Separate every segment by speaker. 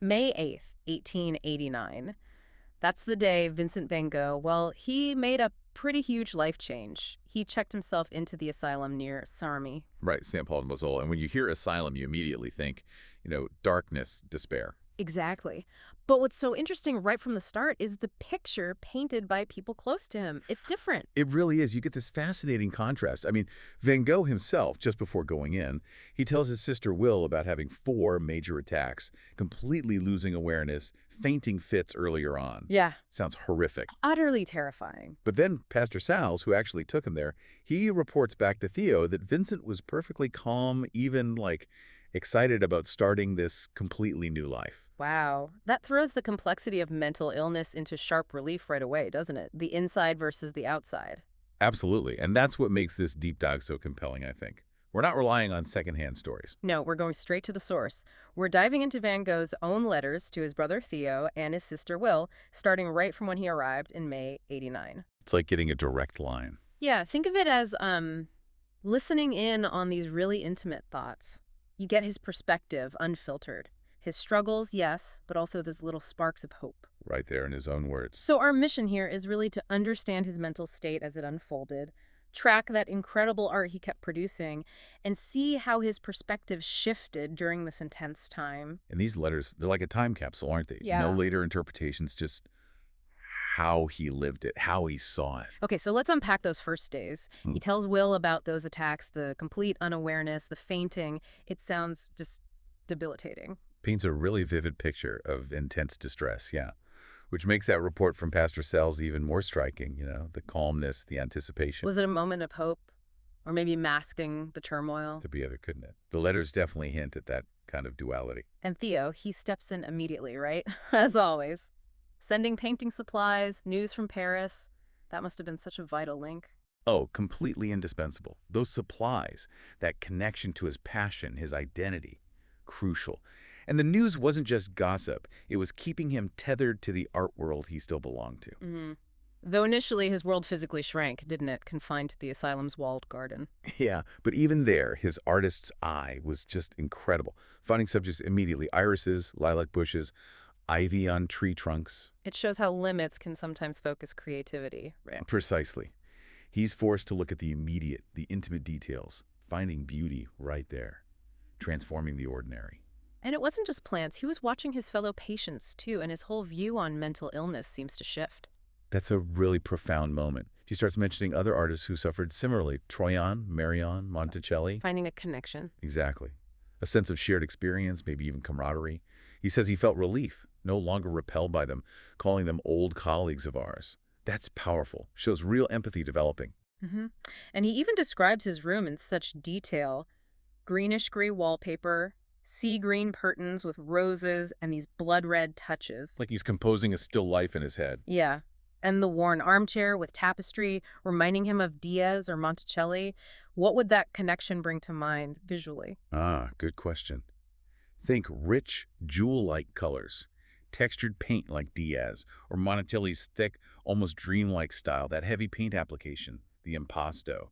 Speaker 1: May 8th, 1889. That's the day Vincent van Gogh, well, he made a pretty huge life change. He checked himself into the asylum near Sarmi.
Speaker 2: Right, St. Paul de Moselle. And when you hear asylum, you immediately think, darkness, despair.
Speaker 1: Exactly. But what's so interesting right from the start is the picture painted by people close to him. It's different.
Speaker 2: It really is. You get this fascinating contrast. I mean, Van Gogh himself, just before going in, he tells his sister Will about having 4 major attacks, completely losing awareness, fainting fits earlier on.
Speaker 1: Yeah.
Speaker 2: Sounds horrific.
Speaker 1: Utterly terrifying.
Speaker 2: But then Pastor Salles, who actually took him there, he reports back to Theo that Vincent was perfectly calm, even, excited about starting this completely new life.
Speaker 1: Wow. That throws the complexity of mental illness into sharp relief right away, doesn't it? The inside versus the outside.
Speaker 2: Absolutely. And that's what makes this deep dive so compelling, I think. We're not relying on secondhand stories.
Speaker 1: No, we're going straight to the source. We're diving into Van Gogh's own letters to his brother Theo and his sister Will, starting right from when he arrived in May 89.
Speaker 2: It's like getting a direct line.
Speaker 1: Yeah, think of it as listening in on these really intimate thoughts. You get his perspective, unfiltered. His struggles, yes, but also those little sparks of hope.
Speaker 2: Right there in his own words.
Speaker 1: So our mission here is really to understand his mental state as it unfolded, track that incredible art he kept producing, and see how his perspective shifted during this intense time.
Speaker 2: And these letters, they're like a time capsule, aren't they?
Speaker 1: Yeah.
Speaker 2: No later interpretations, just how he lived it, how he saw it.
Speaker 1: Okay, so let's unpack those first days. He tells Will about those attacks, the complete unawareness, the fainting. It sounds just debilitating.
Speaker 2: Paints a really vivid picture of intense distress, yeah. Which makes that report from Pastor Sells even more striking, the calmness, the anticipation.
Speaker 1: Was it a moment of hope? Or maybe masking the turmoil?
Speaker 2: Could be other, couldn't it? The letters definitely hint at that kind of duality.
Speaker 1: And Theo, he steps in immediately, right? As always. Sending painting supplies, news from Paris. That must have been such a vital link.
Speaker 2: Oh, completely indispensable. Those supplies, that connection to his passion, his identity, crucial. And the news wasn't just gossip. It was keeping him tethered to the art world he still belonged to.
Speaker 1: Mm-hmm. Though initially his world physically shrank, didn't it? Confined to the asylum's walled garden.
Speaker 2: Yeah, but even there, his artist's eye was just incredible. Finding subjects immediately, irises, lilac bushes, ivy on tree trunks.
Speaker 1: It shows how limits can sometimes focus creativity. Right.
Speaker 2: Precisely. He's forced to look at the immediate, the intimate details, finding beauty right there, transforming the ordinary.
Speaker 1: And it wasn't just plants. He was watching his fellow patients, too, and his whole view on mental illness seems to shift.
Speaker 2: That's a really profound moment. He starts mentioning other artists who suffered similarly. Troyan, Marion, Monticelli.
Speaker 1: Finding a connection.
Speaker 2: Exactly. A sense of shared experience, maybe even camaraderie. He says he felt relief, no longer repelled by them, calling them old colleagues of ours. That's powerful. Shows real empathy developing.
Speaker 1: Mm-hmm. And he even describes his room in such detail. Greenish-gray wallpaper, sea green curtains with roses and these blood-red touches.
Speaker 2: Like he's composing a still life in his head.
Speaker 1: Yeah. And the worn armchair with tapestry reminding him of Diaz or Monticelli. What would that connection bring to mind visually?
Speaker 2: Ah, good question. Think rich, jewel-like colors, textured paint like Diaz, or Monticelli's thick, almost dreamlike style, that heavy paint application, the impasto.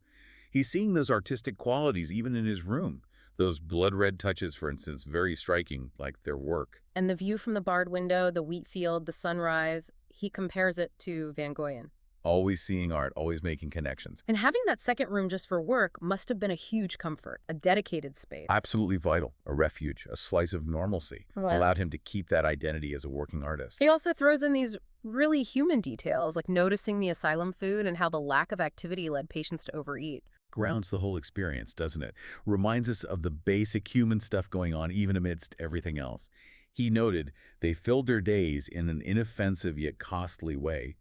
Speaker 2: He's seeing those artistic qualities even in his room. Those blood-red touches, for instance, very striking, like their work.
Speaker 1: And the view from the barred window, the wheat field, the sunrise, he compares it to Van Goghian.
Speaker 2: Always seeing art, always making connections.
Speaker 1: And having that second room just for work must have been a huge comfort, a dedicated space.
Speaker 2: Absolutely vital. A refuge, a slice of normalcy.
Speaker 1: Right.
Speaker 2: Allowed him to keep that identity as a working artist.
Speaker 1: He also throws in these really human details, like noticing the asylum food and how the lack of activity led patients to overeat.
Speaker 2: Grounds the whole experience, doesn't it? Reminds us of the basic human stuff going on even amidst everything else. He noted they filled their days in an inoffensive yet costly way,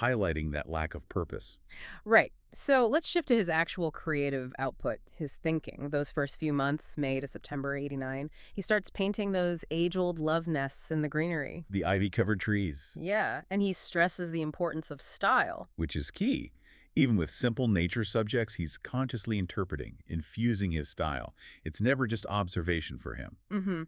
Speaker 2: highlighting that lack of purpose.
Speaker 1: Right. So let's shift to his actual creative output, his thinking. Those first few months, May to September 89, he starts painting those age-old love nests in the greenery.
Speaker 2: The ivy-covered trees.
Speaker 1: Yeah, and he stresses the importance of style.
Speaker 2: Which is key. Even with simple nature subjects, he's consciously interpreting, infusing his style. It's never just observation for him.
Speaker 1: Mm-hmm.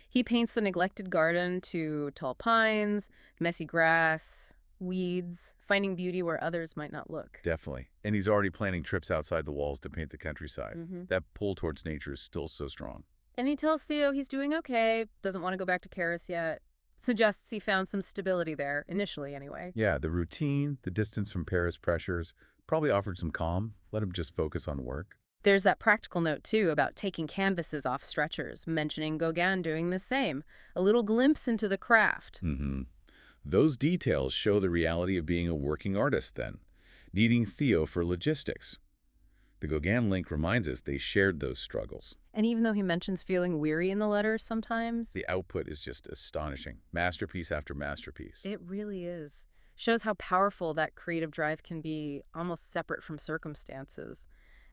Speaker 1: He paints the neglected garden to tall pines, messy grass, weeds, finding beauty where others might not look.
Speaker 2: Definitely. And he's already planning trips outside the walls to paint the countryside.
Speaker 1: Mm-hmm.
Speaker 2: That pull towards nature is still so strong.
Speaker 1: And he tells Theo he's doing okay, doesn't want to go back to Karis yet. Suggests he found some stability there, initially anyway.
Speaker 2: Yeah, the routine, the distance from Paris pressures, probably offered some calm, let him just focus on work.
Speaker 1: There's that practical note, too, about taking canvases off stretchers, mentioning Gauguin doing the same. A little glimpse into the craft.
Speaker 2: Hmm. Those details show the reality of being a working artist then, needing Theo for logistics. The Gauguin link reminds us they shared those struggles.
Speaker 1: And even though he mentions feeling weary in the letter sometimes,
Speaker 2: The output is just astonishing, masterpiece after masterpiece.
Speaker 1: it really is. Shows how powerful that creative drive can be, almost separate from circumstances.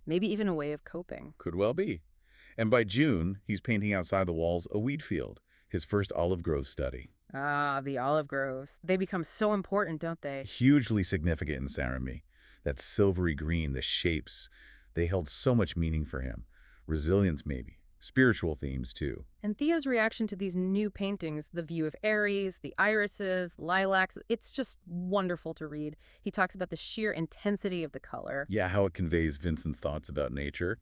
Speaker 1: Maybe even a way of coping.
Speaker 2: Could well be. And by June, he's painting outside the walls a wheat field, his first olive grove study.
Speaker 1: Ah, the olive groves. They become so important, don't they?
Speaker 2: Hugely significant in Saint-Remy. That silvery green, the shapes, they held so much meaning for him. Resilience, maybe. Spiritual themes, too.
Speaker 1: And Theo's reaction to these new paintings, the view of Aries, the irises, lilacs, it's just wonderful to read. He talks about the sheer intensity of the color.
Speaker 2: Yeah, how it conveys Vincent's thoughts about nature.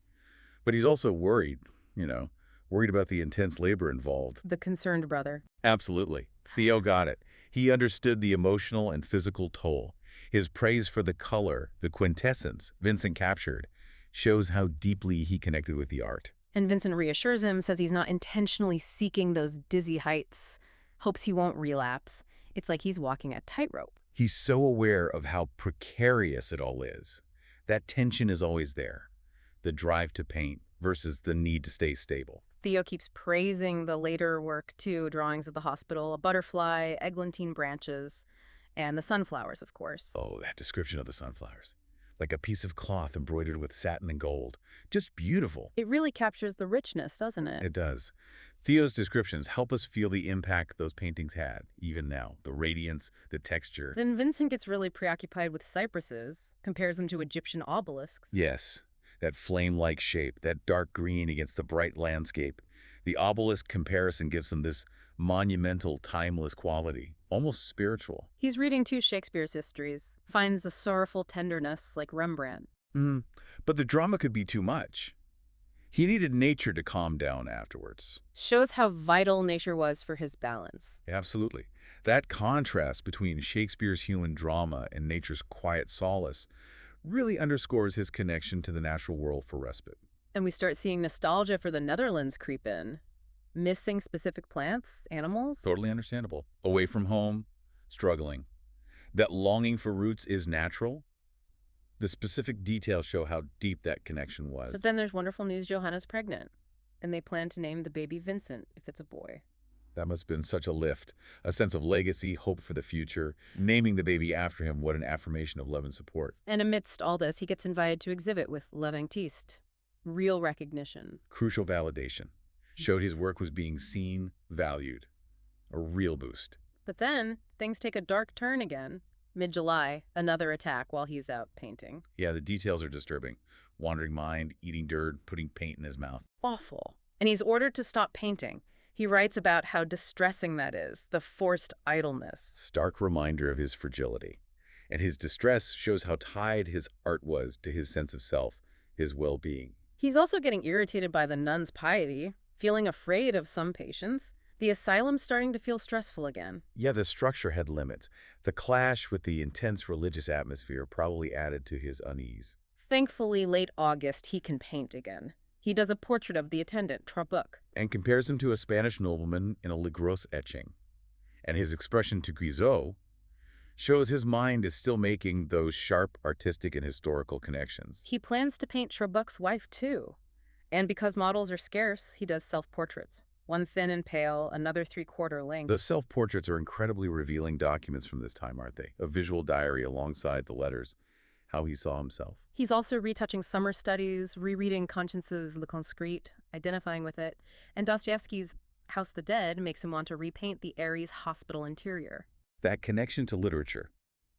Speaker 2: But he's also worried, you know, worried about the intense labor involved.
Speaker 1: The concerned brother.
Speaker 2: Absolutely. Theo got it. He understood the emotional and physical toll. His praise for the color, the quintessence Vincent captured, shows how deeply he connected with the art.
Speaker 1: And Vincent reassures him, says he's not intentionally seeking those dizzy heights, hopes he won't relapse. It's like he's walking a tightrope.
Speaker 2: He's so aware of how precarious it all is. That tension is always there. The drive to paint versus the need to stay stable.
Speaker 1: Theo keeps praising the later work, too, drawings of the hospital, a butterfly, eglantine branches, and the sunflowers, of course.
Speaker 2: Oh, that description of the sunflowers. Like a piece of cloth embroidered with satin and gold. Just beautiful.
Speaker 1: It really captures the richness, doesn't it?
Speaker 2: It does. Theo's descriptions help us feel the impact those paintings had, even now. The radiance, the texture.
Speaker 1: Then Vincent gets really preoccupied with cypresses, compares them to Egyptian obelisks.
Speaker 2: Yes, that flame-like shape, that dark green against the bright landscape. The obelisk comparison gives them this monumental, timeless quality, almost spiritual.
Speaker 1: He's reading two Shakespeare's histories, finds a sorrowful tenderness like Rembrandt.
Speaker 2: But the drama could be too much. He needed nature to calm down afterwards.
Speaker 1: Shows how vital nature was for his balance.
Speaker 2: Absolutely. That contrast between Shakespeare's human drama and nature's quiet solace really underscores his connection to the natural world for respite.
Speaker 1: And we start seeing nostalgia for the Netherlands creep in. Missing specific plants, animals.
Speaker 2: Totally understandable. Away from home, struggling. That longing for roots is natural. The specific details show how deep that connection was.
Speaker 1: So then there's wonderful news: Johanna's pregnant. And they plan to name the baby Vincent if it's a boy.
Speaker 2: That must have been such a lift, a sense of legacy, hope for the future. Naming the baby after him, what an affirmation of love and support.
Speaker 1: And amidst all this, he gets invited to exhibit with L'Aventiste. Real recognition.
Speaker 2: Crucial validation. Showed his work was being seen, valued. A real boost.
Speaker 1: But then, things take a dark turn again. Mid-July, another attack while he's out painting.
Speaker 2: Yeah, the details are disturbing. Wandering mind, eating dirt, putting paint in his mouth.
Speaker 1: Awful. And he's ordered to stop painting. He writes about how distressing that is, the forced idleness.
Speaker 2: Stark reminder of his fragility. And his distress shows how tied his art was to his sense of self, his well-being.
Speaker 1: He's also getting irritated by the nuns' piety, feeling afraid of some patients. The asylum's starting to feel stressful again.
Speaker 2: Yeah, the structure had limits. The clash with the intense religious atmosphere probably added to his unease.
Speaker 1: Thankfully, late August, he can paint again. He does a portrait of the attendant, Trabuc.
Speaker 2: And compares him to a Spanish nobleman in a Legros etching. And his expression to Guizot shows his mind is still making those sharp artistic and historical connections.
Speaker 1: He plans to paint Trabuc's wife, too. And because models are scarce, he does self-portraits. One thin and pale, another three-quarter length.
Speaker 2: The self-portraits are incredibly revealing documents from this time, aren't they? A visual diary alongside the letters, how he saw himself.
Speaker 1: He's also retouching summer studies, rereading Conscience's Le Conscrit, identifying with it, and Dostoevsky's House the Dead makes him want to repaint the Ares hospital interior.
Speaker 2: That connection to literature,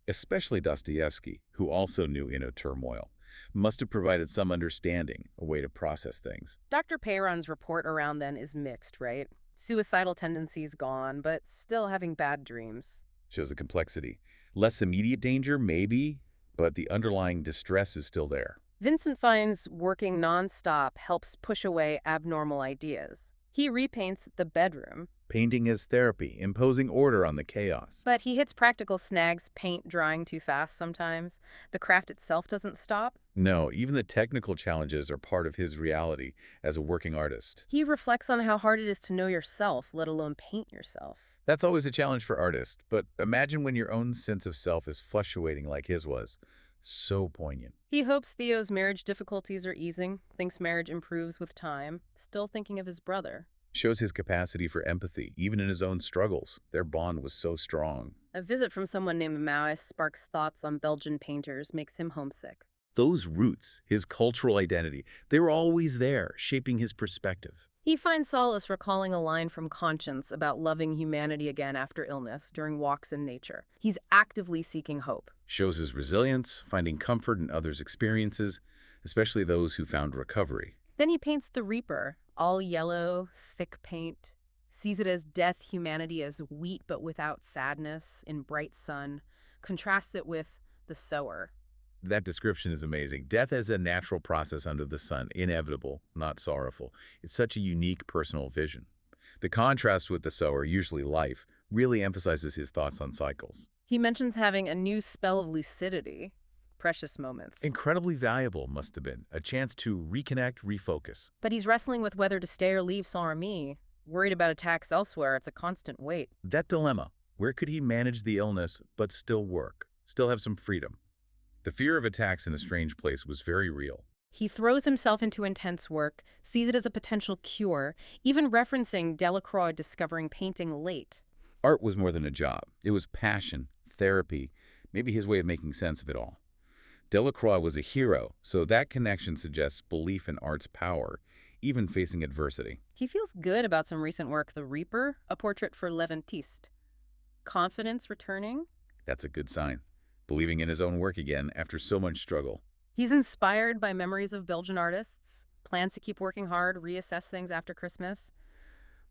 Speaker 2: especially Dostoevsky, who also knew inner turmoil, must have provided some understanding, a way to process things.
Speaker 1: Dr. Peyron's report around then is mixed, right? Suicidal tendencies gone, but still having bad dreams.
Speaker 2: Shows the complexity. Less immediate danger, maybe, but the underlying distress is still there.
Speaker 1: Vincent finds working nonstop helps push away abnormal ideas. He repaints the bedroom,
Speaker 2: Painting as therapy, imposing order on the chaos.
Speaker 1: but he hits practical snags, paint drying too fast sometimes. The craft itself doesn't stop.
Speaker 2: No, even the technical challenges are part of his reality as a working artist.
Speaker 1: He reflects on how hard it is to know yourself, let alone paint yourself.
Speaker 2: That's always a challenge for artists, but imagine when your own sense of self is fluctuating like his was. So poignant.
Speaker 1: He hopes Theo's marriage difficulties are easing, thinks marriage improves with time, still thinking of his brother.
Speaker 2: Shows his capacity for empathy, even in his own struggles. Their bond was so strong.
Speaker 1: A visit from someone named Maois sparks thoughts on Belgian painters, makes him homesick.
Speaker 2: Those roots, his cultural identity, they were always there, shaping his perspective.
Speaker 1: He finds solace recalling a line from Conscience about loving humanity again after illness during walks in nature. He's actively seeking hope.
Speaker 2: Shows his resilience, finding comfort in others' experiences, especially those who found recovery.
Speaker 1: Then he paints the Reaper, all yellow, thick paint, sees it as death, humanity as wheat but without sadness, in bright sun, contrasts it with the sower.
Speaker 2: That description is amazing. Death as a natural process under the sun, inevitable, not sorrowful. It's such a unique personal vision. The contrast with the sower, usually life, really emphasizes his thoughts on cycles.
Speaker 1: He mentions having a new spell of lucidity, precious moments.
Speaker 2: Incredibly valuable, must have been. A chance to reconnect, refocus.
Speaker 1: But he's wrestling with whether to stay or leave Saint-Remy. Worried about attacks elsewhere, it's a constant weight.
Speaker 2: That dilemma, where could he manage the illness but still work, still have some freedom? The fear of attacks in a strange place was very real.
Speaker 1: He throws himself into intense work, sees it as a potential cure, even referencing Delacroix discovering painting late.
Speaker 2: Art was more than a job. It was passion, therapy, maybe his way of making sense of it all. Delacroix was a hero, so that connection suggests belief in art's power, even facing adversity.
Speaker 1: He feels good about some recent work, The Reaper, a portrait for Levantiste. Confidence returning?
Speaker 2: That's a good sign. Believing in his own work again after so much struggle.
Speaker 1: He's inspired by memories of Belgian artists, plans to keep working hard, reassess things after Christmas.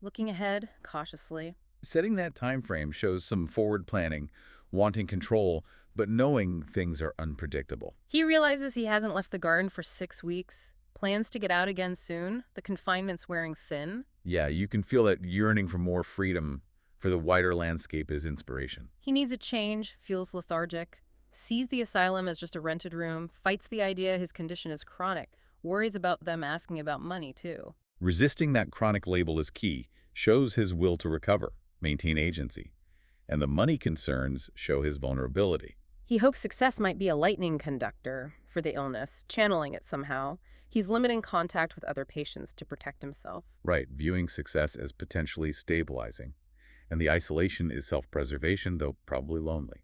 Speaker 1: Looking ahead, cautiously.
Speaker 2: Setting that time frame shows some forward planning, wanting control, but knowing things are unpredictable.
Speaker 1: He realizes he hasn't left the garden for 6 weeks, plans to get out again soon, the confinement's wearing thin.
Speaker 2: Yeah, you can feel that yearning for more freedom, for the wider landscape as inspiration.
Speaker 1: He needs a change, feels lethargic, sees the asylum as just a rented room, fights the idea his condition is chronic, worries about them asking about money too.
Speaker 2: Resisting that chronic label is key, shows his will to recover, maintain agency. And the money concerns show his vulnerability.
Speaker 1: He hopes success might be a lightning conductor for the illness, channeling it somehow. He's limiting contact with other patients to protect himself.
Speaker 2: Right, viewing success as potentially stabilizing. And the isolation is self-preservation, though probably lonely.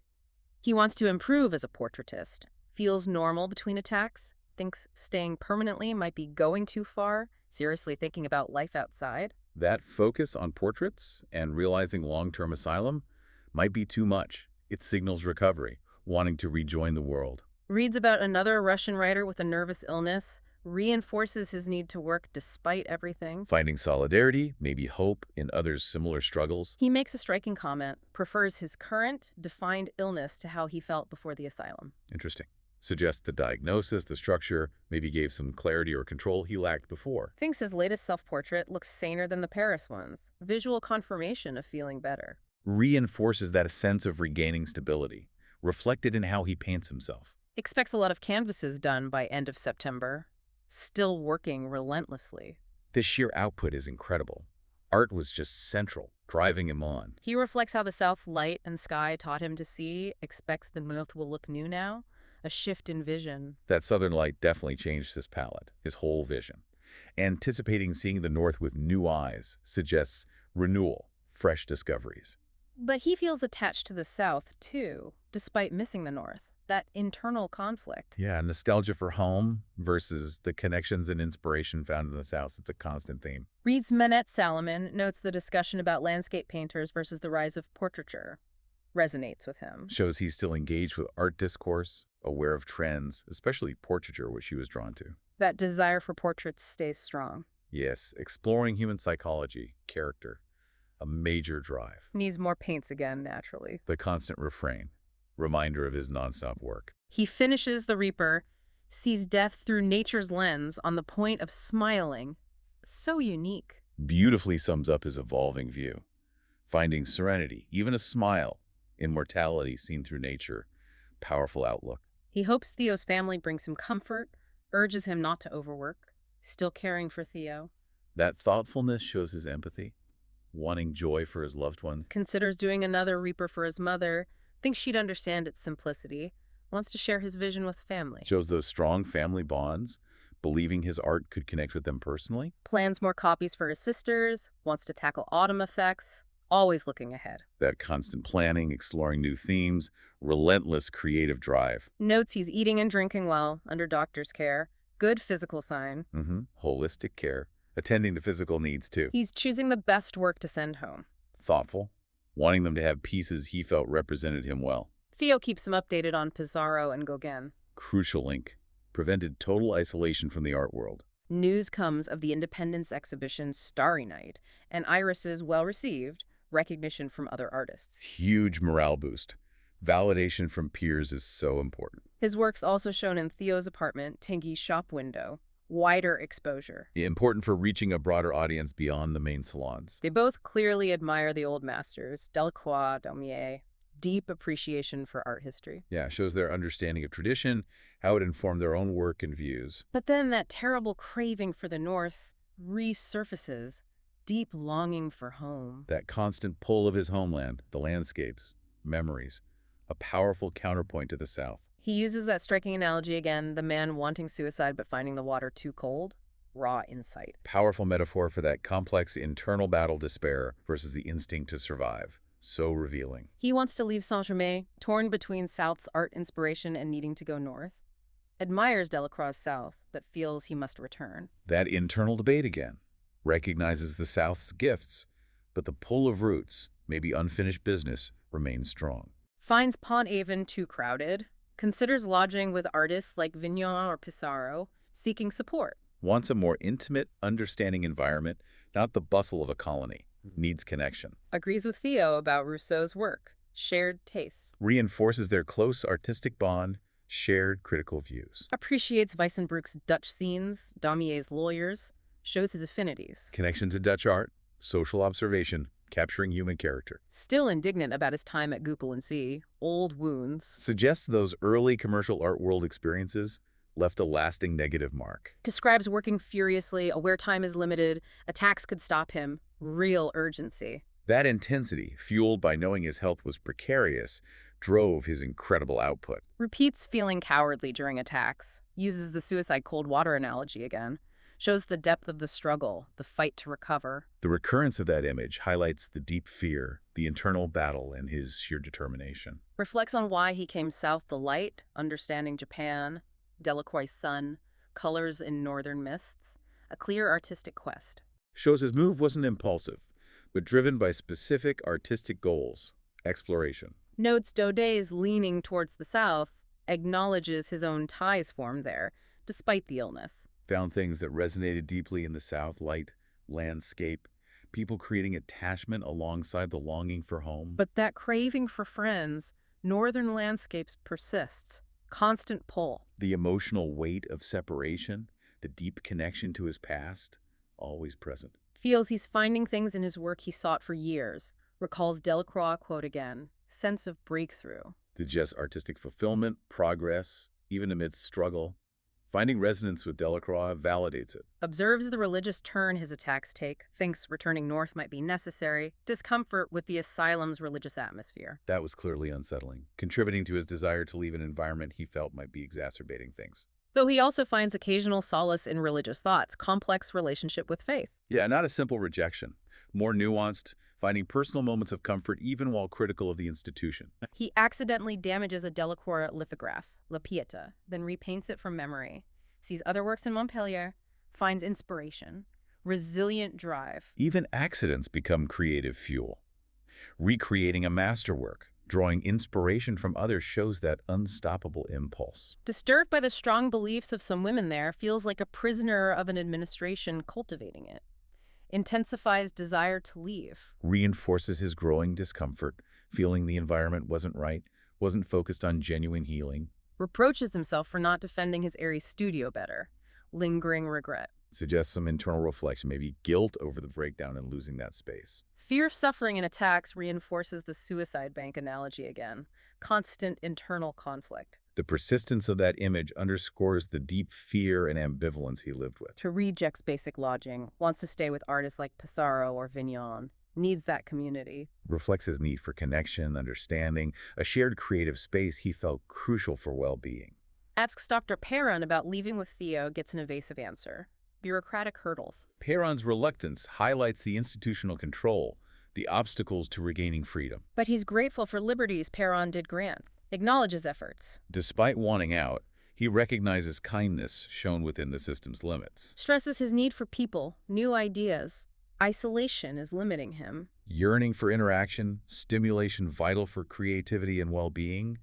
Speaker 1: He wants to improve as a portraitist, feels normal between attacks, thinks staying permanently might be going too far, seriously thinking about life outside.
Speaker 2: That focus on portraits and realizing long-term asylum might be too much. It signals recovery, wanting to rejoin the world.
Speaker 1: Reads about another Russian writer with a nervous illness, reinforces his need to work despite everything.
Speaker 2: Finding solidarity, maybe hope in others' similar struggles.
Speaker 1: He makes a striking comment, prefers his current, defined illness to how he felt before the asylum.
Speaker 2: Interesting. Suggests the diagnosis, the structure, maybe gave some clarity or control he lacked before.
Speaker 1: Thinks his latest self-portrait looks saner than the Paris ones. Visual confirmation of feeling better.
Speaker 2: Reinforces that sense of regaining stability, reflected in how he paints himself.
Speaker 1: Expects a lot of canvases done by end of September. Still working relentlessly.
Speaker 2: This sheer output is incredible. Art was just central, driving him on.
Speaker 1: He reflects how the South light and sky taught him to see, expects the North will look new now. A shift in vision.
Speaker 2: That southern light definitely changed his palette, his whole vision. Anticipating seeing the North with new eyes suggests renewal, fresh discoveries.
Speaker 1: But he feels attached to the South, too, despite missing the North. That internal conflict.
Speaker 2: Yeah, nostalgia for home versus the connections and inspiration found in the South. It's a constant theme.
Speaker 1: Reads Manette Salomon, notes the discussion about landscape painters versus the rise of portraiture. Resonates with him.
Speaker 2: Shows he's still engaged with art discourse, aware of trends, especially portraiture, which he was drawn to.
Speaker 1: That desire for portraits stays strong.
Speaker 2: Yes, exploring human psychology, character, a major drive.
Speaker 1: Needs more paints again, naturally.
Speaker 2: The constant refrain, reminder of his nonstop work.
Speaker 1: He finishes The Reaper, sees death through nature's lens on the point of smiling. So unique.
Speaker 2: beautifully sums up his evolving view. Finding serenity, even a smile, in mortality seen through nature. Powerful outlook.
Speaker 1: He hopes Theo's family brings him comfort, urges him not to overwork, still caring for Theo.
Speaker 2: That thoughtfulness shows his empathy, wanting joy for his loved ones.
Speaker 1: Considers doing another Reaper for his mother, thinks she'd understand its simplicity, wants to share his vision with family.
Speaker 2: Shows those strong family bonds, believing his art could connect with them personally.
Speaker 1: Plans more copies for his sisters, wants to tackle autumn effects, always looking ahead.
Speaker 2: That constant planning, exploring new themes, relentless creative drive.
Speaker 1: Notes he's eating and drinking well, under doctor's care. Good physical sign.
Speaker 2: Holistic care, attending to physical needs too.
Speaker 1: He's choosing the best work to send home.
Speaker 2: Thoughtful, wanting them to have pieces he felt represented him well.
Speaker 1: Theo keeps him updated on Pizarro and Gauguin.
Speaker 2: Crucial link, prevented total isolation from the art world.
Speaker 1: News comes of the Independence exhibition Starry Night, and Iris's well-received recognition from other artists.
Speaker 2: Huge morale boost. Validation from peers is so important.
Speaker 1: His work's also shown in Theo's apartment, Tingy's shop window. Wider exposure.
Speaker 2: Important for reaching a broader audience beyond the main salons.
Speaker 1: They both clearly admire the old masters, Delacroix, Daumier. Deep appreciation for art history.
Speaker 2: Yeah, shows their understanding of tradition, how it informed their own work and views.
Speaker 1: But then that terrible craving for the North resurfaces, deep longing for home.
Speaker 2: That constant pull of his homeland, the landscapes, memories, a powerful counterpoint to the South.
Speaker 1: He uses that striking analogy again, the man wanting suicide but finding the water too cold. Raw insight.
Speaker 2: Powerful metaphor for that complex internal battle despair versus the instinct to survive. So revealing.
Speaker 1: He wants to leave Saint-Germain, torn between South's art inspiration and needing to go north. Admires Delacroix's South, but feels he must return.
Speaker 2: That internal debate again. Recognizes the South's gifts, but the pull of roots, maybe unfinished business, remains strong.
Speaker 1: Finds Pont Aven too crowded. Considers lodging with artists like Vignon or Pissarro, seeking support.
Speaker 2: Wants a more intimate, understanding environment, not the bustle of a colony. Needs connection.
Speaker 1: Agrees with Theo about Rousseau's work. Shared tastes.
Speaker 2: Reinforces their close artistic bond, shared critical views.
Speaker 1: Appreciates Weissenbruck's Dutch scenes, Daumier's lawyers. Shows his affinities.
Speaker 2: Connection to Dutch art, social observation, capturing human character.
Speaker 1: Still indignant about his time at Goupil and C. Old wounds.
Speaker 2: Suggests those early commercial art world experiences left a lasting negative mark.
Speaker 1: Describes working furiously, aware time is limited, attacks could stop him. Real urgency.
Speaker 2: That intensity, fueled by knowing his health was precarious, drove his incredible output.
Speaker 1: Repeats feeling cowardly during attacks. Uses the suicide cold water analogy again. Shows the depth of the struggle, the fight to recover.
Speaker 2: The recurrence of that image highlights the deep fear, the internal battle, and his sheer determination.
Speaker 1: Reflects on why he came south, the light, understanding Japan, Delacroix's sun, colors in northern mists, a clear artistic quest.
Speaker 2: Shows his move wasn't impulsive, but driven by specific artistic goals, exploration.
Speaker 1: Notes Daudet's leaning towards the south, acknowledges his own ties formed there, despite the illness.
Speaker 2: Found things that resonated deeply in the South, light, landscape, people creating attachment alongside the longing for home.
Speaker 1: But that craving for friends, northern landscapes persists, constant pull.
Speaker 2: The emotional weight of separation, the deep connection to his past, always present.
Speaker 1: Feels he's finding things in his work he sought for years. Recalls Delacroix quote again, sense of breakthrough.
Speaker 2: Suggests artistic fulfillment, progress, even amidst struggle. Finding resonance with Delacroix validates it.
Speaker 1: Observes the religious turn his attacks take, thinks returning north might be necessary, discomfort with the asylum's religious atmosphere.
Speaker 2: That was clearly unsettling, contributing to his desire to leave an environment he felt might be exacerbating things.
Speaker 1: Though he also finds occasional solace in religious thoughts, complex relationship with faith.
Speaker 2: Yeah, not a simple rejection. More nuanced, finding personal moments of comfort even while critical of the institution.
Speaker 1: He accidentally damages a Delacroix lithograph, La Pieta, then repaints it from memory. Sees other works in Montpellier, finds inspiration, resilient drive.
Speaker 2: Even accidents become creative fuel. Recreating a masterwork, drawing inspiration from others shows that unstoppable impulse.
Speaker 1: Disturbed by the strong beliefs of some women there, feels like a prisoner of an administration cultivating it. Intensifies desire to leave.
Speaker 2: Reinforces his growing discomfort, feeling the environment wasn't right, wasn't focused on genuine healing.
Speaker 1: Reproaches himself for not defending his airy studio better. Lingering regret.
Speaker 2: Suggests some internal reflection, maybe guilt over the breakdown and losing that space.
Speaker 1: Fear of suffering in attacks reinforces the suicide bank analogy again. Constant internal conflict.
Speaker 2: The persistence of that image underscores the deep fear and ambivalence he lived with.
Speaker 1: To rejects basic lodging, wants to stay with artists like Pissarro or Vignon, needs that community.
Speaker 2: Reflects his need for connection, understanding, a shared creative space he felt crucial for well-being.
Speaker 1: Asks Dr. Perron about leaving with Theo, gets an evasive answer. Bureaucratic hurdles.
Speaker 2: Perron's reluctance highlights the institutional control, the obstacles to regaining freedom.
Speaker 1: But he's grateful for liberties Perron did grant, acknowledges efforts.
Speaker 2: Despite wanting out, he recognizes kindness shown within the system's limits.
Speaker 1: Stresses his need for people, new ideas. Isolation is limiting him.
Speaker 2: Yearning for interaction, stimulation vital for creativity and well-being,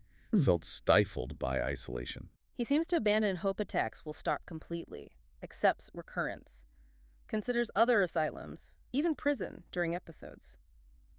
Speaker 2: felt stifled by isolation.
Speaker 1: He seems to abandon hope attacks will stop completely, accepts recurrence, considers other asylums, even prison, during episodes.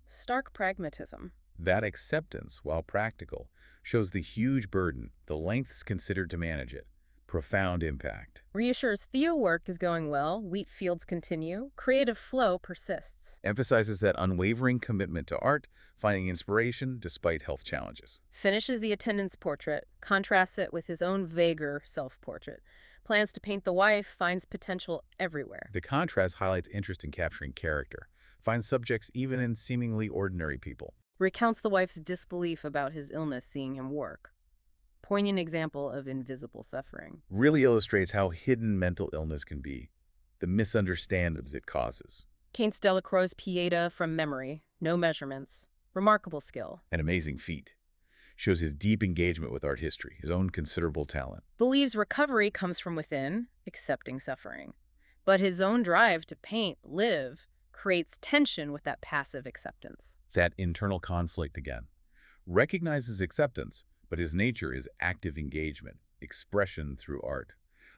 Speaker 1: Stark pragmatism.
Speaker 2: That acceptance, while practical, shows the huge burden, the lengths considered to manage it. Profound impact.
Speaker 1: Reassures Theo work is going well, wheat fields continue, creative flow persists.
Speaker 2: Emphasizes that unwavering commitment to art, finding inspiration despite health challenges.
Speaker 1: Finishes the attendant's portrait, contrasts it with his own vaguer self-portrait. Plans to paint the wife, finds potential everywhere.
Speaker 2: The contrast highlights interest in capturing character, finds subjects even in seemingly ordinary people.
Speaker 1: Recounts the wife's disbelief about his illness seeing him work. Poignant example of invisible suffering.
Speaker 2: Really illustrates how hidden mental illness can be, the misunderstandings it causes.
Speaker 1: Paints Delacroix's Pieta from memory, no measurements. Remarkable skill.
Speaker 2: An amazing feat. Shows his deep engagement with art history, his own considerable talent.
Speaker 1: Believes recovery comes from within, accepting suffering. But his own drive to paint, live, creates tension with that passive acceptance.
Speaker 2: That internal conflict again. Recognizes acceptance, but his nature is active engagement, expression through art.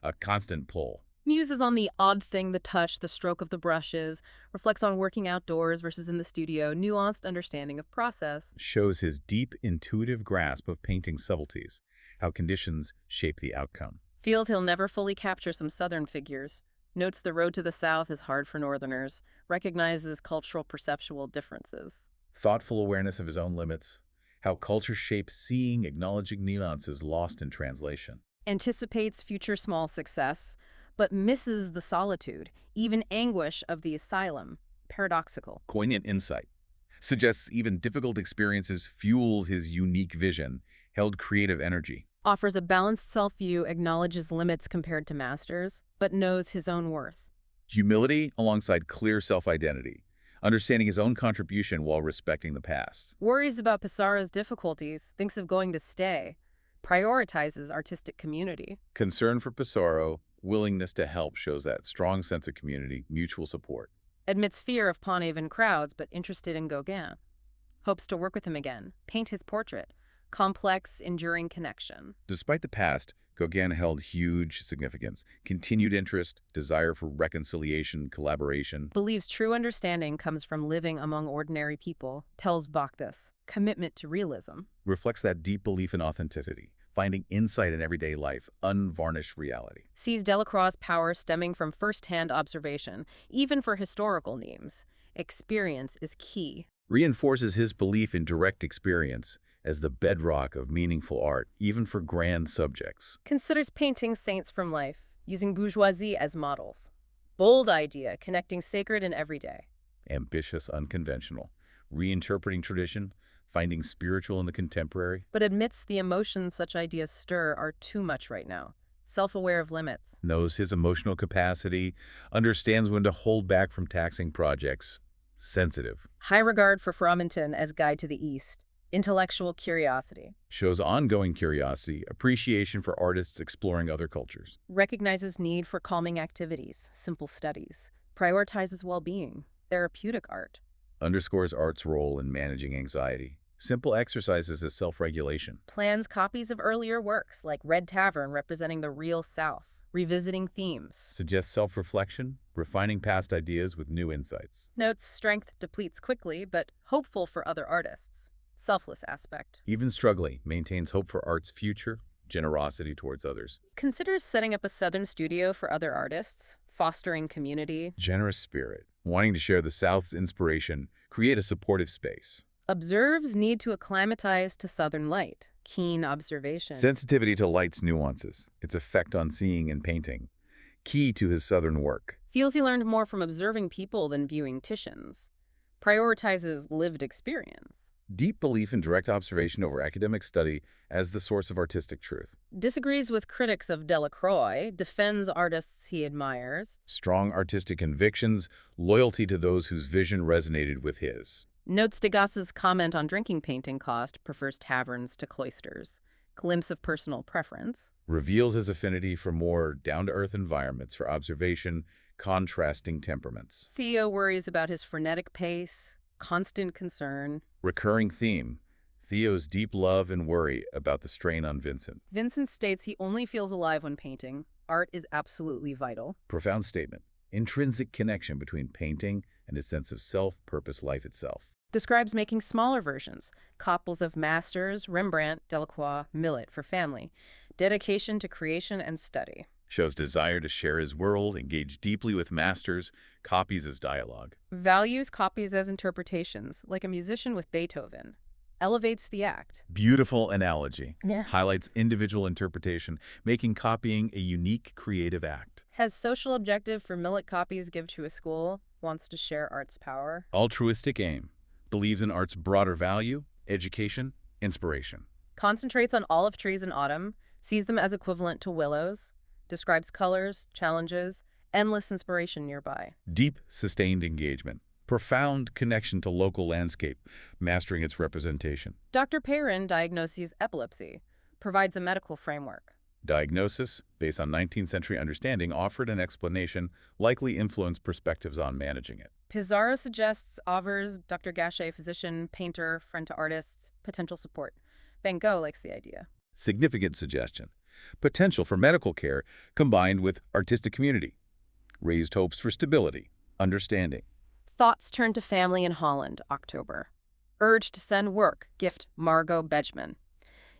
Speaker 2: A constant pull.
Speaker 1: Muses on the odd thing, the touch, the stroke of the brushes, reflects on working outdoors versus in the studio, nuanced understanding of process.
Speaker 2: Shows his deep, intuitive grasp of painting subtleties, how conditions shape the outcome.
Speaker 1: Feels he'll never fully capture some southern figures. Notes the road to the south is hard for northerners. Recognizes cultural perceptual differences.
Speaker 2: Thoughtful awareness of his own limits, how culture shapes seeing, acknowledging nuances lost in translation.
Speaker 1: Anticipates future small success, but misses the solitude, even anguish of the asylum. Paradoxical.
Speaker 2: Poignant insight. Suggests even difficult experiences fuel his unique vision, held creative energy.
Speaker 1: Offers a balanced self-view, acknowledges limits compared to masters, but knows his own worth.
Speaker 2: Humility alongside clear self-identity, understanding his own contribution while respecting the past.
Speaker 1: Worries about Pissarro's difficulties, thinks of going to stay. Prioritizes artistic community.
Speaker 2: Concern for Pissarro, willingness to help shows that strong sense of community, mutual support.
Speaker 1: Admits fear of Pont-Aven crowds, but interested in Gauguin. Hopes to work with him again, paint his portrait. Complex, enduring connection.
Speaker 2: Despite the past, Gauguin held huge significance, continued interest, desire for reconciliation, collaboration.
Speaker 1: Believes true understanding comes from living among ordinary people, tells Bach this. Commitment to realism.
Speaker 2: Reflects that deep belief in authenticity, finding insight in everyday life, unvarnished reality.
Speaker 1: Sees Delacroix's power stemming from first-hand observation, even for historical names. Experience is key.
Speaker 2: Reinforces his belief in direct experience as the bedrock of meaningful art, even for grand subjects.
Speaker 1: Considers painting saints from life, using bourgeoisie as models. Bold idea, connecting sacred and everyday.
Speaker 2: Ambitious, unconventional. Reinterpreting tradition, finding spiritual in the contemporary.
Speaker 1: But admits the emotions such ideas stir are too much right now. Self-aware of limits.
Speaker 2: Knows his emotional capacity, understands when to hold back from taxing projects. Sensitive.
Speaker 1: High regard for Fromentin as guide to the East. Intellectual curiosity.
Speaker 2: Shows ongoing curiosity, appreciation for artists exploring other cultures.
Speaker 1: Recognizes need for calming activities, simple studies. Prioritizes well-being, therapeutic art.
Speaker 2: Underscores art's role in managing anxiety. Simple exercises as self-regulation.
Speaker 1: Plans copies of earlier works, like Red Tavern representing the real South. Revisiting themes.
Speaker 2: Suggests self-reflection, refining past ideas with new insights.
Speaker 1: Notes strength depletes quickly, but hopeful for other artists. Selfless aspect.
Speaker 2: Even struggling, maintains hope for art's future, generosity towards others.
Speaker 1: Considers setting up a southern studio for other artists. fostering community.
Speaker 2: Generous spirit, wanting to share the South's inspiration, create a supportive space.
Speaker 1: Observes need to acclimatize to southern light. Keen observation.
Speaker 2: Sensitivity to light's nuances, its effect on seeing and painting. Key to his Southern work.
Speaker 1: Feels he learned more from observing people than viewing Titians. Prioritizes lived experience.
Speaker 2: Deep belief in direct observation over academic study as the source of artistic truth.
Speaker 1: Disagrees with critics of Delacroix. Defends artists he admires.
Speaker 2: Strong artistic convictions, loyalty to those whose vision resonated with his.
Speaker 1: Notes Degas's comment on drinking painting cost. Prefers taverns to cloisters. Glimpse of personal preference.
Speaker 2: Reveals his affinity for more down-to-earth environments for observation, contrasting temperaments.
Speaker 1: Theo worries about his frenetic pace. Constant concern.
Speaker 2: Recurring theme, Theo's deep love and worry about the strain on Vincent.
Speaker 1: Vincent states he only feels alive when painting. Art is absolutely vital.
Speaker 2: Profound statement. Intrinsic connection between painting and his sense of self, purpose, life itself.
Speaker 1: Describes making smaller versions, couples of masters, Rembrandt, Delacroix, Millet for family. Dedication to creation and study.
Speaker 2: Shows desire to share his world, engage deeply with masters, copies as dialogue.
Speaker 1: Values copies as interpretations, like a musician with Beethoven. Elevates the act.
Speaker 2: Beautiful analogy.
Speaker 1: Yeah.
Speaker 2: Highlights individual interpretation, making copying a unique creative act.
Speaker 1: Has social objective for Millet copies give to a school. Wants to share art's power.
Speaker 2: Altruistic aim. Believes in art's broader value, education, inspiration.
Speaker 1: Concentrates on olive trees in autumn. Sees them as equivalent to willows. Describes colors, challenges, endless inspiration nearby.
Speaker 2: Deep, sustained engagement. Profound connection to local landscape, mastering its representation.
Speaker 1: Dr. Perrin diagnoses epilepsy. Provides a medical framework.
Speaker 2: Diagnosis, based on 19th century understanding, offered an explanation, likely influenced perspectives on managing it.
Speaker 1: Pizarro suggests offers Dr. Gachet, physician, painter, friend to artists, potential support. Van Gogh likes the idea.
Speaker 2: Significant suggestion. Potential for medical care combined with artistic community. Raised hopes for stability, understanding.
Speaker 1: Thoughts turn to family in Holland, October. Urge to send work, gift Margot Bechman.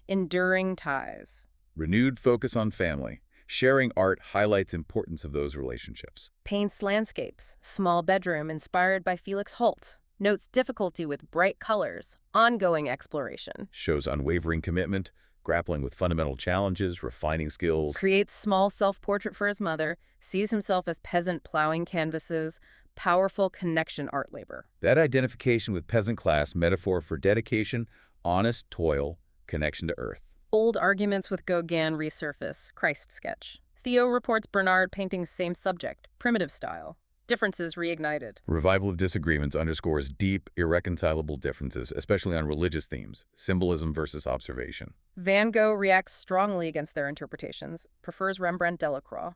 Speaker 1: Enduring ties.
Speaker 2: Renewed focus on family. Sharing art highlights importance of those relationships.
Speaker 1: Paints landscapes, small bedroom inspired by Felix Holt. Notes difficulty with bright colors, ongoing exploration.
Speaker 2: Shows unwavering commitment, grappling with fundamental challenges, refining skills.
Speaker 1: Creates small self-portrait for his mother, sees himself as peasant plowing canvases, powerful connection art labor.
Speaker 2: That identification with peasant class, metaphor for dedication, honest toil, connection to earth.
Speaker 1: Old arguments with Gauguin resurface, Christ sketch. Theo reports Bernard painting same subject, primitive style. Differences reignited.
Speaker 2: Revival of disagreements underscores deep, irreconcilable differences, especially on religious themes, symbolism versus observation.
Speaker 1: Van Gogh reacts strongly against their interpretations, prefers Rembrandt Delacroix,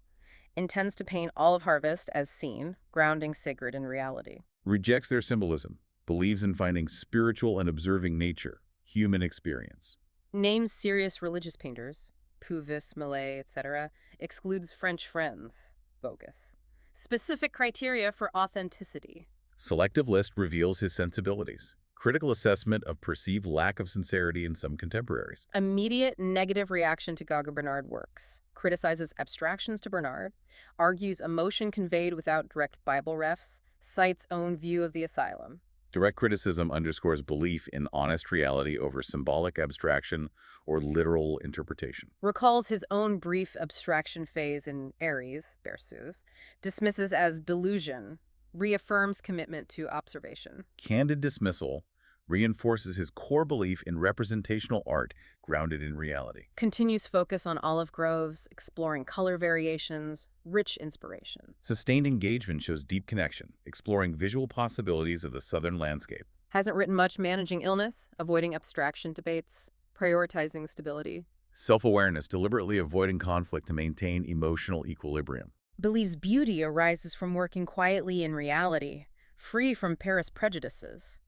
Speaker 1: intends to paint Olive Harvest as seen, grounding sacred in reality.
Speaker 2: Rejects their symbolism, believes in finding spiritual and observing nature, human experience.
Speaker 1: Names serious religious painters, Puvis, Millet, etc., excludes French friends, bogus. Specific criteria for authenticity.
Speaker 2: Selective list reveals his sensibilities. Critical assessment of perceived lack of sincerity in some contemporaries.
Speaker 1: Immediate negative reaction to Gaga Bernard works. Criticizes abstractions to Bernard. Argues emotion conveyed without direct Bible refs. Cites own view of the asylum.
Speaker 2: Direct criticism underscores belief in honest reality over symbolic abstraction or literal interpretation.
Speaker 1: Recalls his own brief abstraction phase in Aries, Berceuse. Dismisses as delusion. Reaffirms commitment to observation.
Speaker 2: Candid dismissal reinforces his core belief in representational art grounded in reality.
Speaker 1: Continues focus on olive groves, exploring color variations, rich inspiration.
Speaker 2: Sustained engagement shows deep connection, exploring visual possibilities of the southern landscape.
Speaker 1: Hasn't written much managing illness, avoiding abstraction debates, prioritizing stability.
Speaker 2: Self-awareness, deliberately avoiding conflict to maintain emotional equilibrium.
Speaker 1: Believes beauty arises from working quietly in reality, free from Paris prejudices.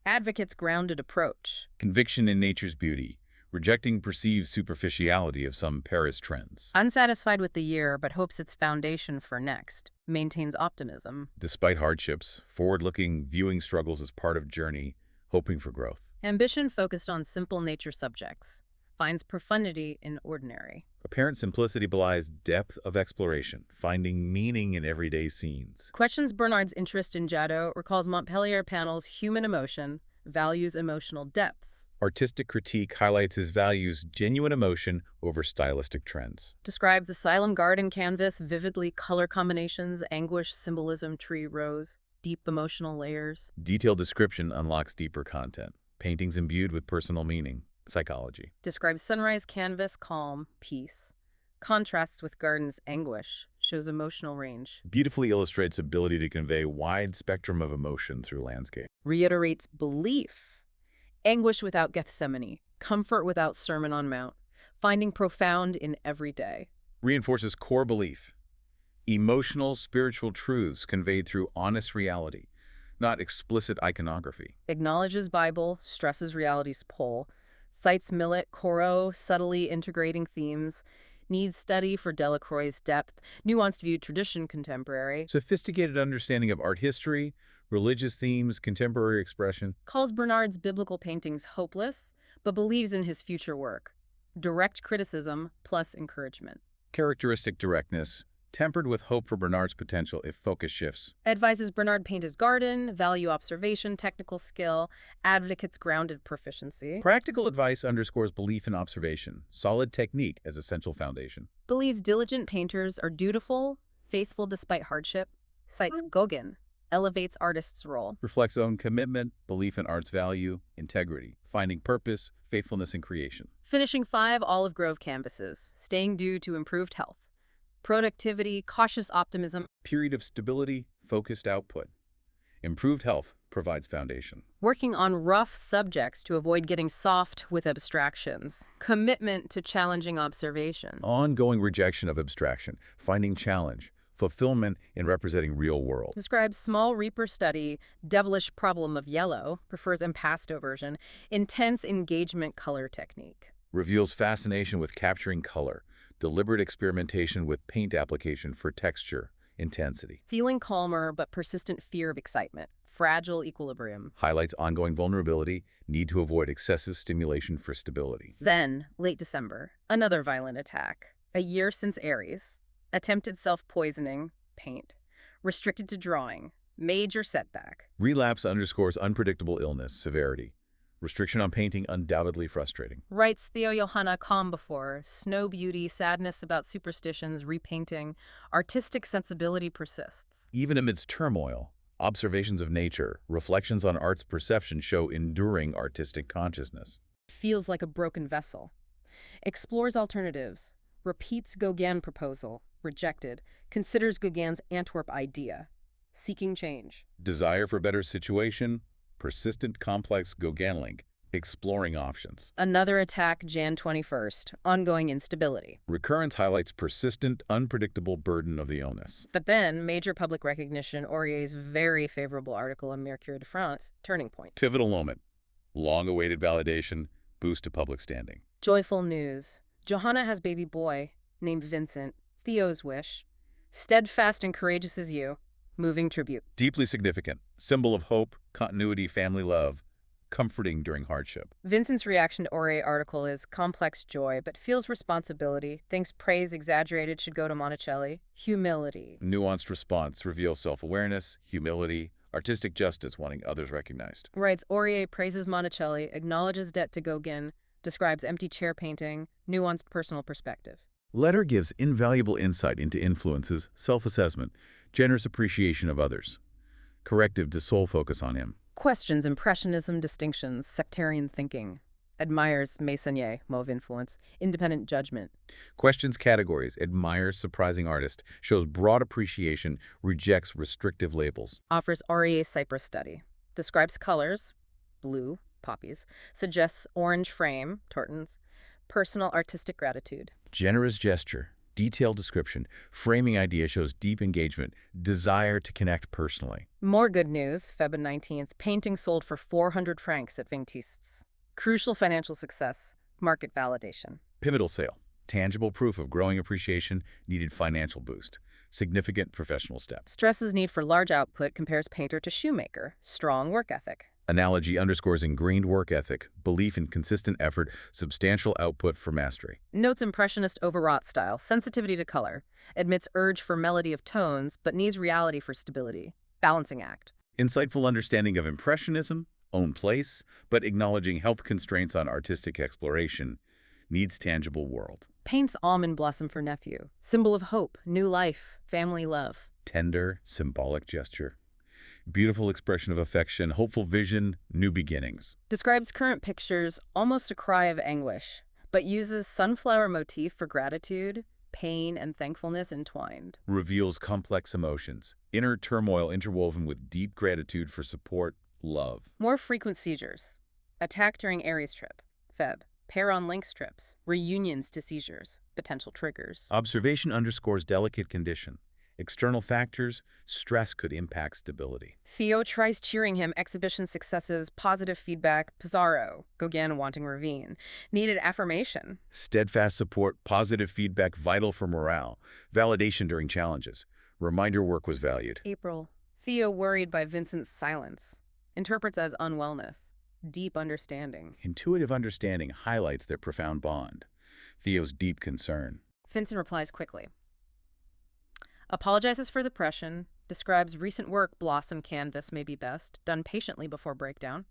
Speaker 1: Advocates grounded approach.
Speaker 2: Conviction in nature's beauty, rejecting perceived superficiality of some Paris trends.
Speaker 1: Unsatisfied with the year, but hopes its foundation for next. Maintains optimism.
Speaker 2: Despite hardships, forward-looking, viewing struggles as part of journey, hoping for growth.
Speaker 1: Ambition focused on simple nature subjects. Finds profundity in ordinary.
Speaker 2: Apparent simplicity belies depth of exploration, finding meaning in everyday scenes.
Speaker 1: Questions Bernard's interest in Jadot, recalls Montpellier panel's human emotion, values emotional depth.
Speaker 2: Artistic critique highlights his values genuine emotion over stylistic trends.
Speaker 1: Describes asylum garden canvas, vividly color combinations, anguish, symbolism, tree, rose, deep emotional layers.
Speaker 2: Detailed description unlocks deeper content. Paintings imbued with personal meaning, psychology.
Speaker 1: Describes sunrise canvas, calm, peace. Contrasts with garden's anguish, shows emotional range.
Speaker 2: Beautifully illustrates ability to convey wide spectrum of emotion through landscape.
Speaker 1: Reiterates belief. Anguish without Gethsemane, comfort without Sermon on Mount, finding profound in every day.
Speaker 2: Reinforces core belief. Emotional, spiritual truths conveyed through honest reality, not explicit iconography.
Speaker 1: Acknowledges Bible, stresses reality's pull, cites Millet, Corot, subtly integrating themes, needs study for Delacroix's depth, nuanced view tradition contemporary,
Speaker 2: Sophisticated understanding of art history, religious themes, contemporary expression.
Speaker 1: calls Bernard's biblical paintings hopeless, but believes in his future work. Direct criticism plus encouragement.
Speaker 2: Characteristic directness, tempered with hope for Bernard's potential if focus shifts.
Speaker 1: Advises Bernard paint his garden, value observation, technical skill, advocates grounded proficiency.
Speaker 2: Practical advice underscores belief in observation, solid technique as essential foundation.
Speaker 1: Believes diligent painters are dutiful, faithful despite hardship. Cites Gauguin, elevates artist's role.
Speaker 2: Reflects own commitment, belief in art's value, integrity, finding purpose, faithfulness in creation.
Speaker 1: Finishing 5 Olive Grove canvases, staying due to improved health. Productivity, cautious optimism.
Speaker 2: Period of stability, focused output. Improved health provides foundation.
Speaker 1: Working on rough subjects to avoid getting soft with abstractions. Commitment to challenging observation.
Speaker 2: Ongoing rejection of abstraction, finding challenge, fulfillment in representing real world.
Speaker 1: Describes small reaper study, devilish problem of yellow, prefers impasto version, intense engagement color technique.
Speaker 2: Reveals fascination with capturing color, deliberate experimentation with paint application for texture, intensity.
Speaker 1: Feeling calmer but persistent fear of excitement, fragile equilibrium.
Speaker 2: Highlights ongoing vulnerability, need to avoid excessive stimulation for stability.
Speaker 1: Then, late December, another violent attack. A year since Aries. Attempted self-poisoning, paint. Restricted to drawing, major setback.
Speaker 2: Relapse underscores unpredictable illness, severity. Restriction on painting undoubtedly frustrating.
Speaker 1: Writes Theo Johanna calm before, snow beauty, sadness about superstitions, repainting, artistic sensibility persists.
Speaker 2: Even amidst turmoil, observations of nature, reflections on art's perception show enduring artistic consciousness.
Speaker 1: Feels like a broken vessel. Explores alternatives. Repeats Gauguin proposal, rejected. Considers Gauguin's Antwerp idea. Seeking change.
Speaker 2: Desire for better situation, persistent complex Gauguin link, exploring options.
Speaker 1: Another attack Jan 21st, ongoing instability.
Speaker 2: Recurrence highlights persistent, unpredictable burden of the onus.
Speaker 1: But then, major public recognition, Aurier's very favorable article in Mercure de France, turning point.
Speaker 2: Pivotal moment. Long-awaited validation, boost to public standing.
Speaker 1: Joyful news. Johanna has baby boy, named Vincent, Theo's wish. Steadfast and courageous as you. Moving tribute.
Speaker 2: Deeply significant. Symbol of hope, continuity, family love. Comforting during hardship.
Speaker 1: Vincent's reaction to Aurier article is complex joy, but feels responsibility, thinks praise exaggerated should go to Monticelli. Humility.
Speaker 2: Nuanced response reveals self-awareness, humility, artistic justice wanting others recognized.
Speaker 1: Writes Aurier praises Monticelli, acknowledges debt to Gauguin, describes empty chair painting, nuanced personal perspective.
Speaker 2: Letter gives invaluable insight into influences, self-assessment, generous appreciation of others. Corrective to sole focus on him.
Speaker 1: Questions impressionism distinctions, sectarian thinking. Admires Meissonier, mauve influence, independent judgment.
Speaker 2: Questions categories, admires surprising artist, shows broad appreciation, rejects restrictive labels.
Speaker 1: Offers Aurier cypress study. Describes colors, blue, poppies. Suggests orange frame, tartans. Personal artistic gratitude.
Speaker 2: Generous gesture, detailed description, framing idea shows deep engagement, desire to connect personally.
Speaker 1: More good news, Feb 19th, painting sold for 400 francs at Vintistes. Crucial financial success, market validation.
Speaker 2: Pivotal sale, tangible proof of growing appreciation, needed financial boost. Significant professional steps.
Speaker 1: Stresses need for large output, compares painter to shoemaker. Strong work ethic.
Speaker 2: Analogy underscores ingrained work ethic, belief in consistent effort, substantial output for mastery.
Speaker 1: Notes impressionist overwrought style, sensitivity to color, admits urge for melody of tones, but needs reality for stability. Balancing act.
Speaker 2: Insightful understanding of Impressionism, own place, but acknowledging health constraints on artistic exploration, needs tangible world.
Speaker 1: Paints almond blossom for nephew, symbol of hope, new life, family love.
Speaker 2: Tender, symbolic gesture. Beautiful expression of affection, hopeful vision, new beginnings.
Speaker 1: Describes current pictures, almost a cry of anguish, but uses sunflower motif for gratitude, pain, and thankfulness entwined.
Speaker 2: Reveals complex emotions, inner turmoil interwoven with deep gratitude for support, love.
Speaker 1: More frequent seizures. Attack during Aries trip, Feb. Pair on Lynx trips, reunions to seizures, potential triggers.
Speaker 2: Observation underscores delicate condition. External factors, stress could impact stability.
Speaker 1: Theo tries cheering him, exhibition successes, positive feedback, Pizarro, Gauguin wanting ravine. Needed affirmation.
Speaker 2: Steadfast support, positive feedback vital for morale. Validation during challenges. Reminder work was valued.
Speaker 1: April. Theo worried by Vincent's silence. Interprets as unwellness. Deep understanding.
Speaker 2: Intuitive understanding highlights their profound bond. Theo's deep concern.
Speaker 1: Vincent replies quickly. Apologizes for the depression, describes recent work Blossom Canvas may be best, done patiently before breakdown,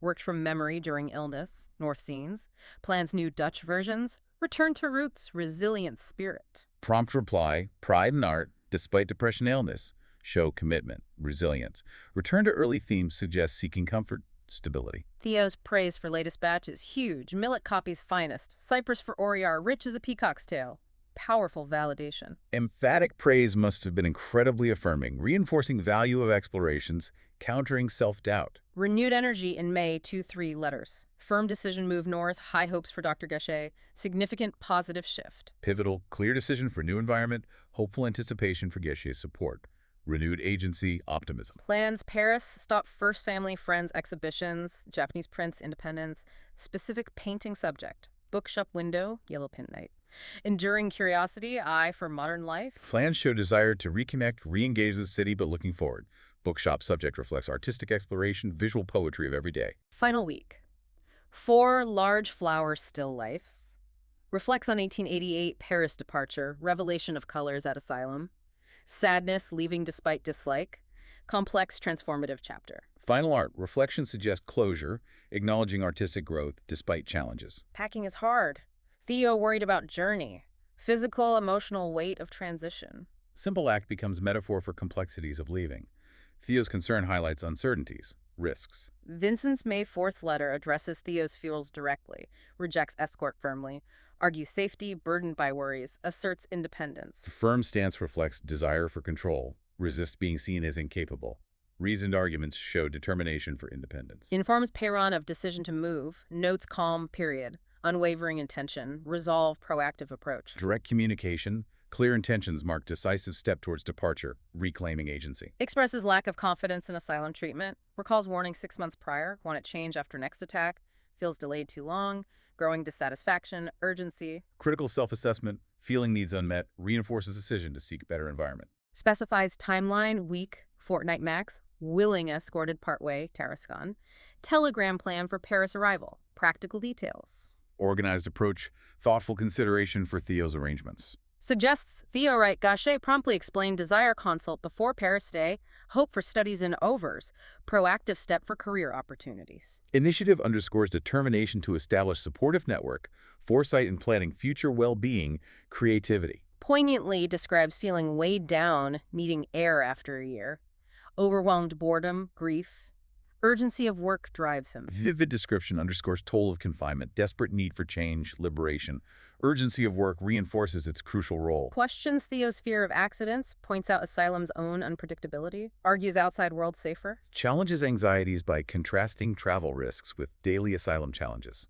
Speaker 1: worked from memory during illness, North scenes, plans new Dutch versions, return to roots, resilient spirit.
Speaker 2: Prompt reply, pride in art, despite depression illness, show commitment, resilience. Return to early themes suggests seeking comfort, stability.
Speaker 1: Theo's praise for latest batch is huge, millet copies finest, cypress for Oriar, rich as a peacock's tail. Powerful validation.
Speaker 2: Emphatic praise must have been incredibly affirming, reinforcing value of explorations, countering self-doubt.
Speaker 1: Renewed energy in May, 2-3 letters. Firm decision move north, high hopes for Dr. Gachet, significant positive shift.
Speaker 2: Pivotal, clear decision for new environment, hopeful anticipation for Geshe's support. Renewed agency, optimism.
Speaker 1: Plans Paris, stop first family, friends, exhibitions, Japanese prints, independence, specific painting subject. Bookshop window, yellow pin night. Enduring curiosity, eye for modern life.
Speaker 2: Plans show desire to reconnect, re-engage with city, but looking forward. Bookshop subject reflects artistic exploration, visual poetry of every day.
Speaker 1: Final week. 4 large flower still lifes. Reflects on 1888 Paris departure, revelation of colors at asylum. Sadness, leaving despite dislike. Complex transformative chapter.
Speaker 2: Final art, reflection suggests closure, acknowledging artistic growth despite challenges.
Speaker 1: Packing is hard. Theo worried about journey. Physical, emotional weight of transition.
Speaker 2: Simple act becomes metaphor for complexities of leaving. Theo's concern highlights uncertainties, risks.
Speaker 1: Vincent's May 4th letter addresses Theo's fears directly, rejects escort firmly, argues safety, burdened by worries, asserts independence.
Speaker 2: The firm stance reflects desire for control, resists being seen as incapable. Reasoned arguments show determination for independence.
Speaker 1: Informs Peyron of decision to move, notes calm, period, unwavering intention, resolve, proactive approach.
Speaker 2: Direct communication, clear intentions mark decisive step towards departure, reclaiming agency.
Speaker 1: Expresses lack of confidence in asylum treatment, recalls warning 6 months prior, want it change after next attack, feels delayed too long, growing dissatisfaction, urgency.
Speaker 2: Critical self-assessment, feeling needs unmet, reinforces decision to seek better environment.
Speaker 1: Specifies timeline, week, fortnight max, willing escorted partway, Tarascon. Telegram plan for Paris arrival, practical details.
Speaker 2: Organized approach, thoughtful consideration for Theo's arrangements.
Speaker 1: Suggests Theo write Gachet promptly explained desire consult before Paris stay, hope for studies in overs, proactive step for career opportunities.
Speaker 2: Initiative underscores determination to establish supportive network, foresight in planning future well-being, creativity.
Speaker 1: Poignantly describes feeling weighed down, needing air after a year. Overwhelmed boredom, grief. Urgency of work drives him.
Speaker 2: Vivid description underscores toll of confinement, desperate need for change, liberation. Urgency of work reinforces its crucial role.
Speaker 1: Questions Theo's fear of accidents, points out asylum's own unpredictability, argues outside world safer.
Speaker 2: Challenges anxieties by contrasting travel risks with daily asylum challenges.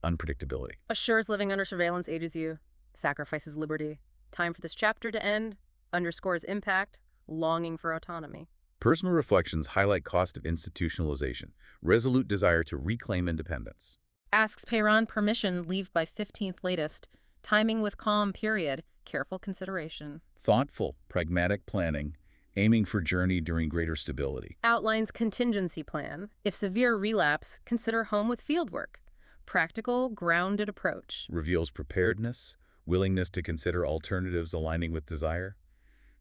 Speaker 2: Unpredictability.
Speaker 1: Assures living under surveillance ages you. Sacrifices liberty. Time for this chapter to end. Underscores impact. Longing for autonomy.
Speaker 2: Personal reflections highlight cost of institutionalization, resolute desire to reclaim independence.
Speaker 1: Asks Peyron permission, leave by 15th latest. Timing with calm, period. Careful consideration.
Speaker 2: Thoughtful, pragmatic planning, aiming for journey during greater stability.
Speaker 1: Outlines contingency plan. If severe relapse, consider home with fieldwork. Practical, grounded approach.
Speaker 2: Reveals preparedness, willingness to consider alternatives aligning with desire.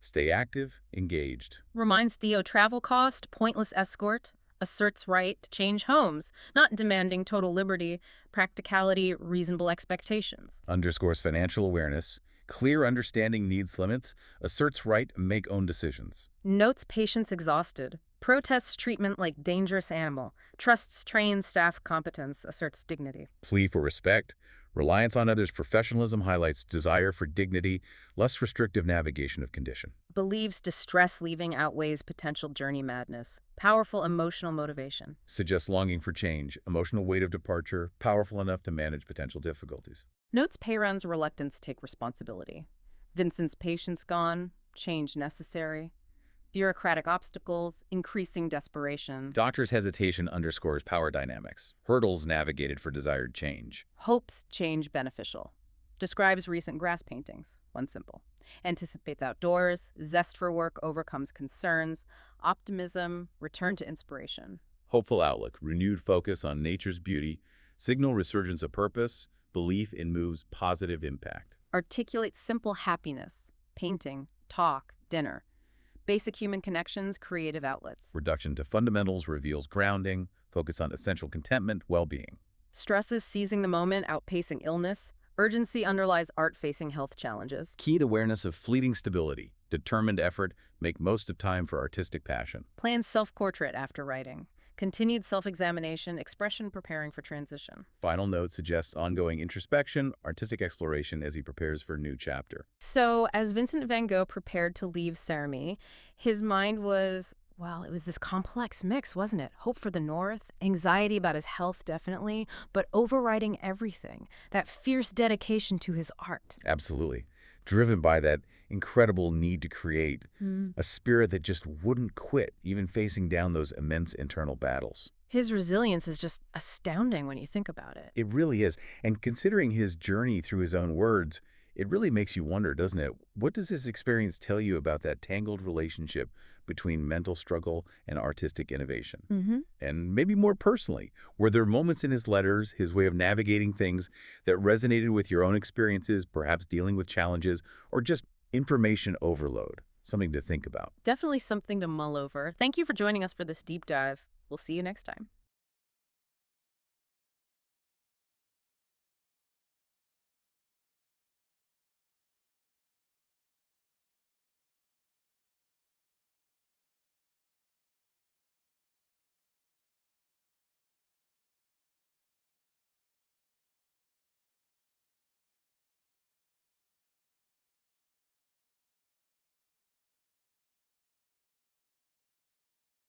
Speaker 2: Stay active, engaged.
Speaker 1: Reminds Theo travel cost, pointless escort. Asserts right to change homes, not demanding total liberty, practicality, reasonable expectations.
Speaker 2: Underscores financial awareness, clear understanding needs limits, asserts right to make own decisions.
Speaker 1: Notes patients exhausted. Protests treatment like dangerous animal. Trusts trained staff competence, asserts dignity.
Speaker 2: Plea for respect, reliance on others' professionalism highlights desire for dignity, less restrictive navigation of condition.
Speaker 1: Believes distress leaving outweighs potential journey madness. Powerful emotional motivation.
Speaker 2: Suggests longing for change, emotional weight of departure, powerful enough to manage potential difficulties.
Speaker 1: Notes Peyron's reluctance to take responsibility. Vincent's patience gone, change necessary. Bureaucratic obstacles, increasing desperation.
Speaker 2: Doctor's hesitation underscores power dynamics, hurdles navigated for desired change.
Speaker 1: Hopes change beneficial. Describes recent grass paintings, one simple. Anticipates outdoors, zest for work overcomes concerns, optimism, return to inspiration.
Speaker 2: Hopeful outlook, renewed focus on nature's beauty, signal resurgence of purpose, belief in moves positive impact.
Speaker 1: Articulates simple happiness, painting, talk, dinner. Basic human connections, creative outlets.
Speaker 2: Reduction to fundamentals reveals grounding, focus on essential contentment, well-being.
Speaker 1: Stresses seizing the moment, outpacing illness. Urgency underlies art facing health challenges.
Speaker 2: Keyed awareness of fleeting stability, determined effort, make most of time for artistic passion.
Speaker 1: Plans self-portrait after writing. Continued self-examination, expression preparing for transition.
Speaker 2: Final note suggests ongoing introspection, artistic exploration as he prepares for a new chapter.
Speaker 1: So, as Vincent van Gogh prepared to leave Saint-Remy, his mind was, well, it was this complex mix, wasn't it? Hope for the North, anxiety about his health, definitely, but overriding everything, that fierce dedication to his art.
Speaker 2: Absolutely. Driven by that incredible need to create, a spirit that just wouldn't quit, even facing down those immense internal battles.
Speaker 1: His resilience is just astounding when you think about it.
Speaker 2: It really is. And considering his journey through his own words, it really makes you wonder, doesn't it? What does this experience tell you about that tangled relationship between mental struggle and artistic innovation? And maybe more personally, were there moments in his letters, his way of navigating things that resonated with your own experiences, perhaps dealing with challenges, or just information overload? Something to think about.
Speaker 1: Definitely something to mull over. Thank you for joining us for this deep dive. We'll see you next time.